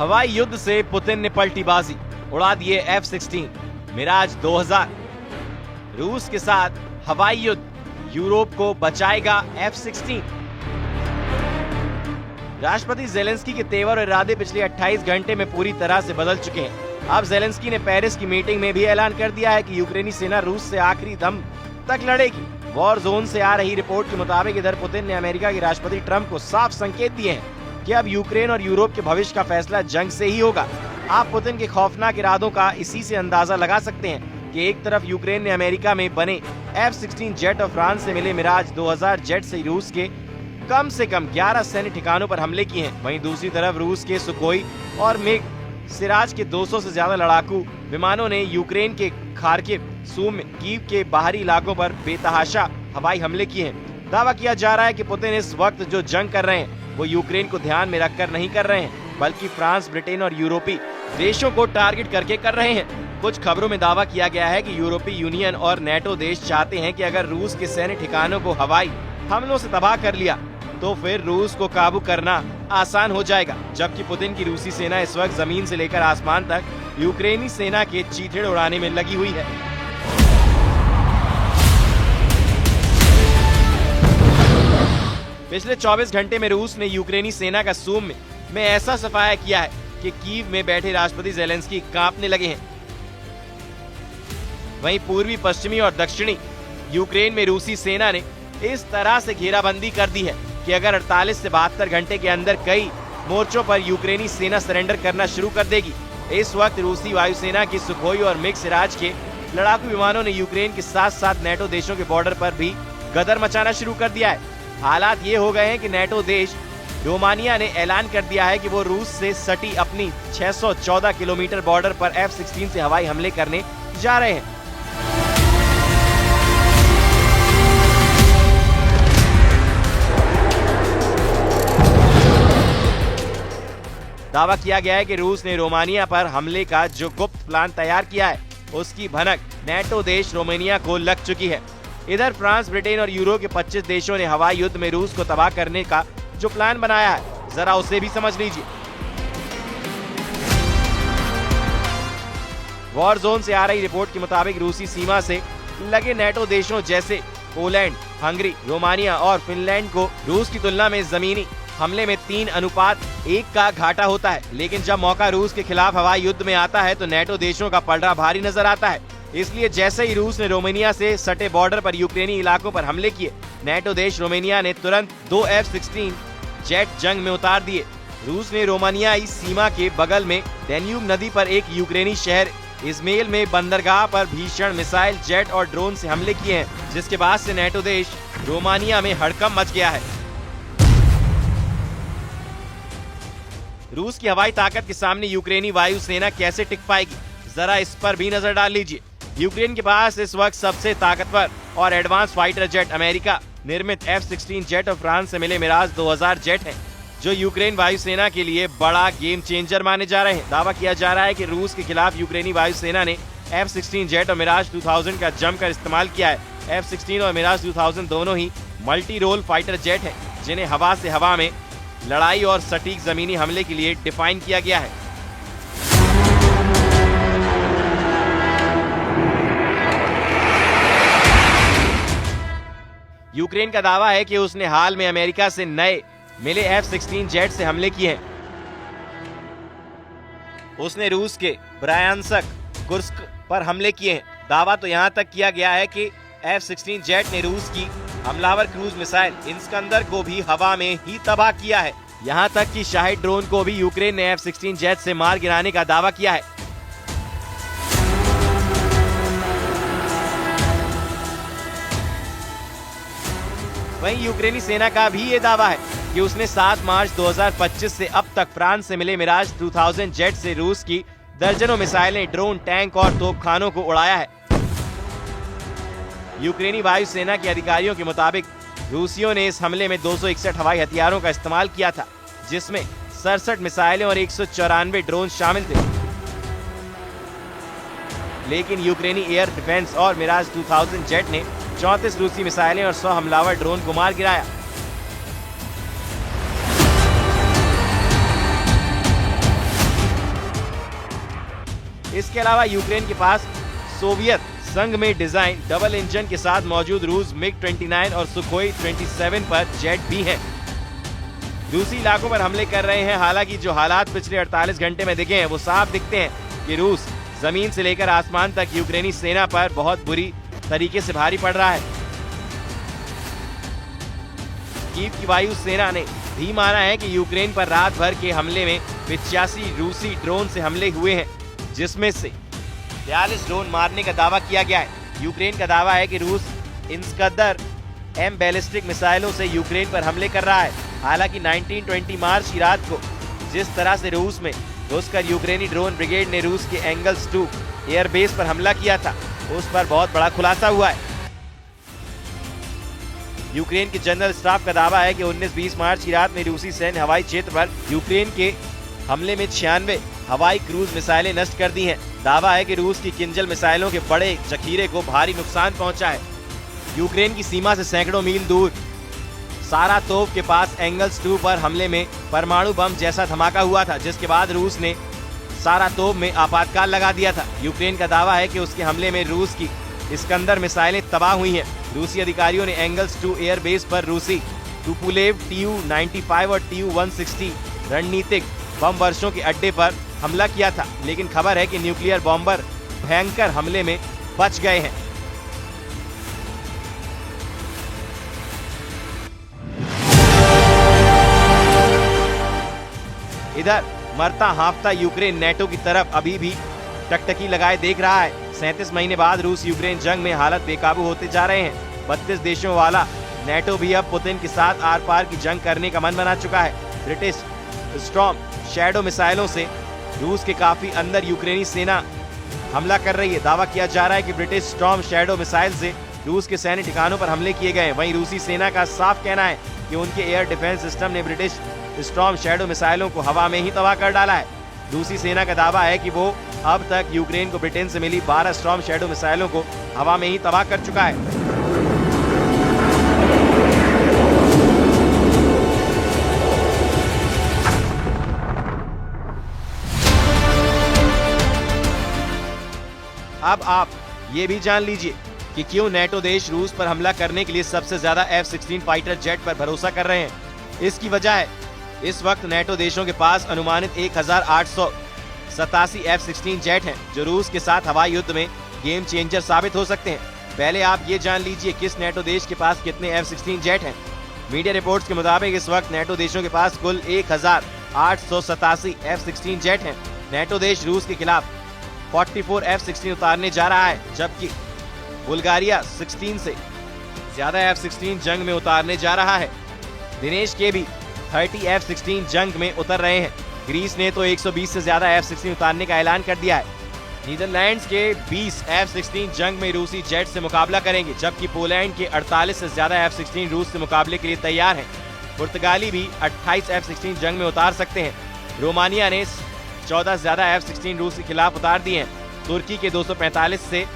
हवाई युद्ध से पुतिन ने पलटी बाजी, उड़ा दिए F-16 मिराज 2000। रूस के साथ हवाई युद्ध, यूरोप को बचाएगा F-16। राष्ट्रपति जेलेंस्की के तेवर और इरादे पिछले 28 घंटे में पूरी तरह से बदल चुके हैं। अब जेलेंस्की ने पेरिस की मीटिंग में भी ऐलान कर दिया है कि यूक्रेनी सेना रूस से आखिरी दम तक लड़ेगी। वॉर जोन से आ रही रिपोर्ट के मुताबिक इधर पुतिन ने अमेरिका के राष्ट्रपति ट्रंप को साफ संकेत दिए हैं कि अब यूक्रेन और यूरोप के भविष्य का फैसला जंग से ही होगा। आप पुतिन के खौफनाक इरादों का इसी से अंदाजा लगा सकते हैं कि एक तरफ यूक्रेन ने अमेरिका में बने F-16 जेट और फ्रांस से मिले मिराज 2000 जेट से रूस के कम से कम 11 सैन्य ठिकानों पर हमले किए हैं। वहीं दूसरी तरफ रूस के सुखोई और मिग सिराज के 200 से ज्यादा लड़ाकू विमानों ने यूक्रेन के खार्किव, सूमी, कीव के बाहरी इलाकों पर बेतहाशा हवाई हमले किए हैं। दावा किया जा रहा है कि पुतिन इस वक्त जो जंग कर रहे हैं वो यूक्रेन को ध्यान में रखकर नहीं कर रहे हैं, बल्कि फ्रांस, ब्रिटेन और यूरोपीय देशों को टारगेट करके कर रहे हैं। कुछ खबरों में दावा किया गया है कि यूरोपीय यूनियन और नेटो देश चाहते हैं कि अगर रूस के सैन्य ठिकानों को हवाई हमलों से तबाह कर लिया तो फिर रूस को काबू करना आसान हो जाएगा। जबकि पुतिन की रूसी सेना इस वक्त जमीन से लेकर आसमान तक यूक्रेनी सेना के चीथड़े उड़ाने में लगी हुई है। पिछले 24 घंटे में रूस ने यूक्रेनी सेना का सूमी में ऐसा सफाया किया है कि कीव में बैठे राष्ट्रपति जेलेंस्की कांपने लगे हैं। वहीं पूर्वी, पश्चिमी और दक्षिणी यूक्रेन में रूसी सेना ने इस तरह से घेराबंदी कर दी है कि अगर 48 से 72 घंटे के अंदर कई मोर्चों पर यूक्रेनी सेना सरेंडर करना शुरू कर देगी। इस वक्त रूसी वायुसेना की सुखोई और मिग सिराज के लड़ाकू विमानों ने यूक्रेन के साथ साथ नेटो देशों के बॉर्डर पर भी गदर मचाना शुरू कर दिया है। हालात ये हो गए हैं कि नेटो देश रोमानिया ने ऐलान कर दिया है कि वो रूस से सटी अपनी 614 किलोमीटर बॉर्डर पर F-16 से हवाई हमले करने जा रहे हैं। दावा किया गया है कि रूस ने रोमानिया पर हमले का जो गुप्त प्लान तैयार किया है उसकी भनक नेटो देश रोमानिया को लग चुकी है। इधर फ्रांस, ब्रिटेन और यूरोप के 25 देशों ने हवाई युद्ध में रूस को तबाह करने का जो प्लान बनाया है, जरा उसे भी समझ लीजिए। वॉर जोन से आ रही रिपोर्ट के मुताबिक रूसी सीमा से लगे नेटो देशों जैसे पोलैंड, हंगरी, रोमानिया और फिनलैंड को रूस की तुलना में जमीनी हमले में 3:1 का घाटा होता है। लेकिन जब मौका रूस के खिलाफ हवाई युद्ध में आता है तो नेटो देशों का पलड़ा भारी नजर आता है। इसलिए जैसे ही रूस ने रोमानिया से सटे बॉर्डर पर यूक्रेनी इलाकों पर हमले किए, नेटो देश रोमानिया ने तुरंत 2 F-16 जेट जंग में उतार दिए। रूस ने रोमानियाई सीमा के बगल में डैन्यूब नदी पर एक यूक्रेनी शहर इज़मेल में बंदरगाह पर भीषण मिसाइल, जेट और ड्रोन से हमले किए हैं, जिसके बाद से नेटो देश रोमानिया में हड़कंप मच गया है। रूस की हवाई ताकत के सामने यूक्रेनी वायुसेना कैसे टिक पाएगी, जरा इस पर भी नजर डाल लीजिए। यूक्रेन के पास इस वक्त सबसे ताकतवर और एडवांस फाइटर जेट अमेरिका निर्मित F-16 जेट और फ्रांस से मिले मिराज 2000 जेट हैं, जो यूक्रेन वायुसेना के लिए बड़ा गेम चेंजर माने जा रहे हैं। दावा किया जा रहा है कि रूस के खिलाफ यूक्रेनी वायुसेना ने F-16 जेट और मिराज 2000 का जमकर इस्तेमाल किया है। F-16 और मिराज 2000 दोनों ही मल्टी रोल फाइटर जेट हैं, जिन्हें हवा से हवा में लड़ाई और सटीक जमीनी हमले के लिए डिफाइन किया गया है। यूक्रेन का दावा है कि उसने हाल में अमेरिका से नए मिले F-16 जेट से हमले किए हैं। उसने रूस के ब्रायांस्क, कुर्स्क पर हमले किए हैं। दावा तो यहां तक किया गया है कि F-16 जेट ने रूस की हमलावर क्रूज मिसाइल इस्कंदर को भी हवा में ही तबाह किया है। यहां तक कि शाहिद ड्रोन को भी यूक्रेन ने F-16 जेट से मार गिराने का दावा किया है। वहीं यूक्रेनी सेना का भी ये दावा है कि उसने 7 मार्च 2025 से अब तक फ्रांस से मिले मिराज 2000 जेट से रूस की दर्जनों मिसाइलें, ड्रोन, टैंक और तोपखानों को उड़ाया है। यूक्रेनी वायुसेना के अधिकारियों के मुताबिक रूसियों ने इस हमले में 261 हवाई हथियारों का इस्तेमाल किया था, जिसमें 67 मिसाइलें और 194 ड्रोन शामिल थे। लेकिन यूक्रेनी एयर डिफेंस और मिराज 2000 जेट ने 34 रूसी मिसाइलें और 100 हमलावर ड्रोन को मार गिराया। इसके अलावा यूक्रेन के पास सोवियत संघ में डिजाइन डबल इंजन के साथ मौजूद रूस मिग-29 और सुखोई 27 पर जेट भी हैं। रूसी इलाकों पर हमले कर रहे हैं। हालांकि जो हालात पिछले 48 घंटे में दिखे हैं वो साफ दिखते हैं कि रूस जमीन से लेकर आसमान तक यूक्रेनी सेना पर बहुत बुरी तरीके से भारी पड़ रहा है। कीव की वायु सेना ने भी माना है कि यूक्रेन पर रात भर के हमले में 85 रूसी ड्रोन से हमले हुए हैं, जिसमें से 42 ड्रोन मारने का दावा किया गया है। यूक्रेन का दावा है कि रूस इस्कंदर M बैलिस्टिक मिसाइलों से यूक्रेन पर हमले कर रहा है। हालांकि 19-20 मार्च की रात को जिस तरह से रूस में घुसकर यूक्रेनी ड्रोन ब्रिगेड ने रूस के एंगल्स 2 एयरबेस पर हमला किया था, उस पर बहुत बड़ा खुलासा हुआ है। यूक्रेन के जनरल स्टाफ का दावा है कि 19-20 मार्च की रात में रूसी सैन्य हवाई क्षेत्र पर यूक्रेन के हमले में 96 हवाई क्रूज मिसाइलें नष्ट कर दी हैं। दावा है कि रूस की किंजल मिसाइलों के बड़े जखीरे को भारी नुकसान पहुंचा है। यूक्रेन की सीमा से सैकड़ों मील दूर सारातोव के पास एंगल्स 2 पर हमले में परमाणु बम जैसा धमाका हुआ था, जिसके बाद रूस ने सारातोव में आपातकाल लगा दिया था। यूक्रेन का दावा है कि उसके हमले में रूस की इस्कंदर मिसाइलें तबाह हुई हैं। रूसी अधिकारियों ने एंगल्स 2 एयरबेस पर रूसी तुपोलेव Tu-95 और Tu-160 रणनीतिक बम वर्षों के अड्डे पर हमला किया था, लेकिन खबर है कि न्यूक्लियर बॉम्बर भयंकर हमले में बच गए हैं। इधर मरता हाँफता यूक्रेन नेटो की तरफ अभी भी टकटकी लगाए देख रहा है। 37 महीने बाद रूस यूक्रेन जंग में हालत बेकाबू होते जा रहे हैं। 32 देशों वाला नेटो भी अब पुतिन के साथ आर पार की जंग करने का मन बना चुका है। ब्रिटिश स्टॉर्म शैडो मिसाइलों से रूस के काफी अंदर यूक्रेनी सेना हमला कर रही है। दावा किया जा रहा है कि ब्रिटिश स्टॉर्म शैडो मिसाइल से रूस के सैन्य ठिकानों पर हमले किए गए। वहीं रूसी सेना का साफ कहना है कि उनके एयर डिफेंस सिस्टम ने ब्रिटिश स्टॉर्म शैडो मिसाइलों को हवा में ही तबाह कर डाला है। रूसी सेना का दावा है कि वो अब तक यूक्रेन को ब्रिटेन से मिली 12 स्टॉर्म शैडो मिसाइलों को हवा में ही तबाह कर चुका है। अब आप ये भी जान लीजिए कि क्यों नेटो देश रूस पर हमला करने के लिए सबसे ज्यादा F-16 फाइटर जेट पर भरोसा कर रहे हैं। इसकी वजह है इस वक्त नेटो देशों के पास अनुमानित 1887 F-16 जेट हैं, जो रूस के साथ हवाई युद्ध में गेम चेंजर साबित हो सकते हैं। पहले आप ये जान लीजिए किस नेटो देश के पास कितने F-16 जेट हैं। मीडिया रिपोर्ट्स के मुताबिक इस वक्त नेटो देशों के पास कुल 1887 F-16 जेट हैं। नेटो देश रूस के खिलाफ 44 F-16 उतारने जा रहा है, जबकि बुल्गारिया 16 से ज्यादा F-16 जंग में उतारने जा रहा है। दिनेश के भी 30 F-16 जंग में उतर रहे हैं। ग्रीस ने तो 120 से ज्यादा F-16 उतारने का ऐलान कर दिया है। नीदरलैंड्स के 20 F-16 जंग में रूसी जेट से मुकाबला करेंगे, जबकि पोलैंड के 48 से ज्यादा F-16 रूस से मुकाबले के लिए तैयार हैं। पुर्तगाली भी 28 F-16 जंग में उतार सकते हैं। रोमानिया ने 14 से ज्यादा F-16 रूस के खिलाफ उतार दिए हैं। तुर्की के 245 से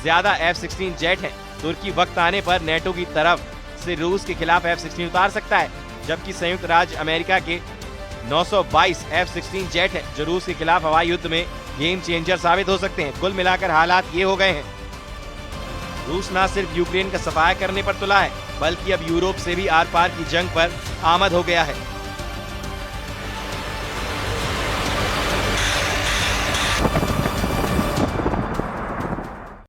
ज्यादा F-16 जेट हैं। तुर्की वक्त आने पर नेटो की तरफ से रूस के खिलाफ F-16 उतार सकता है, जबकि संयुक्त राज्य अमेरिका के 922 F-16 जेट हैं, जो रूस के खिलाफ हवाई युद्ध में गेम चेंजर साबित हो सकते हैं। कुल मिलाकर हालात ये हो गए हैं, रूस न सिर्फ यूक्रेन का सफाया करने पर तुला है, बल्कि अब यूरोप से भी आर पार की जंग पर आमद हो गया है।